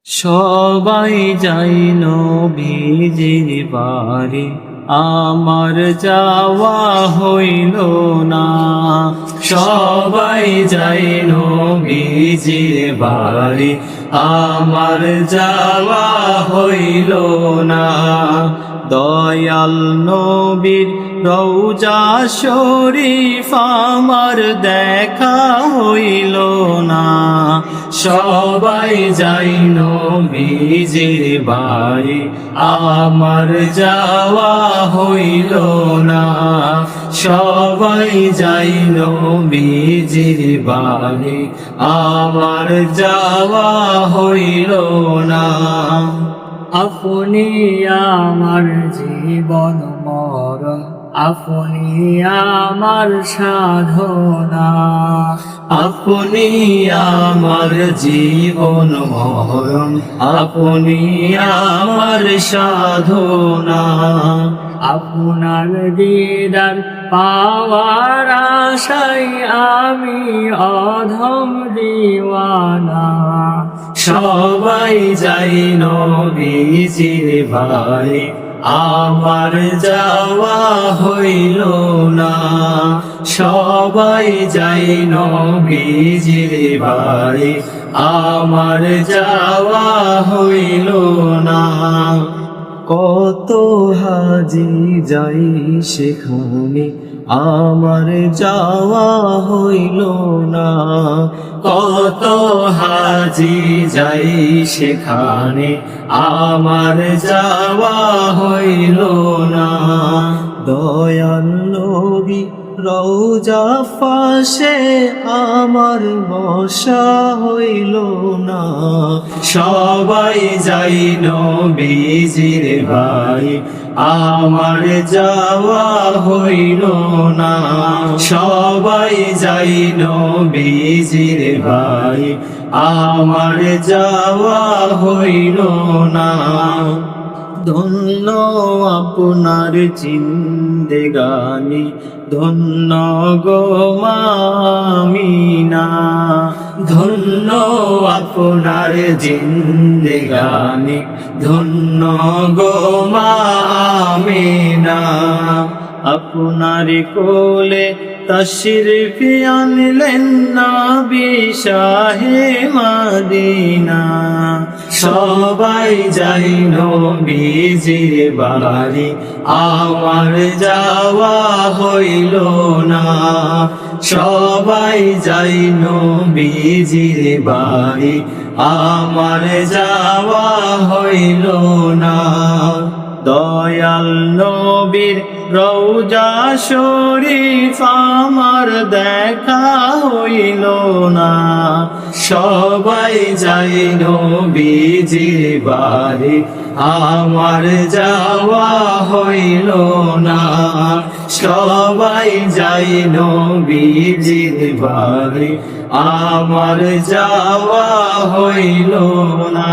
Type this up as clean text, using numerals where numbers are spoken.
সবাই যাই নবীজির বাড়ি, আমার যাওয়া হইল না। সবাই যাই নবীজির বাড়ি, আমার যাওয়া হইল না। দয়াল নবীর রওজা শরীফ আমার দেখা হইল না। সবাই যাই নবীজির বাড়ি, আমার যাওয়া হইল না। সবাই যাই নবীজির বাড়ি, আমার যাওয়া হইল না। আপনি আমার জীবন মরণ, আপনি আমার সাধনা। আপনি আমার জীবন মরণ, আপনি আমার সাধনা। আপনার দিদার পাওয়ার আশায় আমি অধম দিওয়ানা। সবাই যাই নবীজির বাড়ি, আমার যাওয়া হইল না। সবাই যাই নবীজির বাড়ি, আমার যাওয়া হইল না। কত হাজি যাই সেখানে, আমার যাওয়া হইল না। কত হাজি যাই সেখানে, আমার যাওয়া হইল না। দয়াল নবী রওজা পাশে আমার বসা হইল না। সবাই যাই নবীজির বাড়ি, আমার যাওয়া হইল না। সবাই যাই নবীজির বাড়ি, আমার যাওয়া হইল না। ধন্য আপনার জিন্দেগানি, ধন্য গো আমিনা। ধন্য আপনার জিন্দেগানি, ধন্য গো আমিনা। আপনার কোলে তশরিফ আনলেন নবী শাহে মদিনা। সবাই যাই নবীজির বাড়ি, আমার যাওয়া হইল না। সবাই যাই নবীজির বাড়ি, আমার যাওয়া হইল না। দয়াল নবীর রওজা শরীফ আমার দেখা হইল না। সবাই যাই নবীজির বাড়ি, আমার যাওয়া হইল না। সবাই যাই নবীজির বাড়ি, আমার যাওয়া হইল না।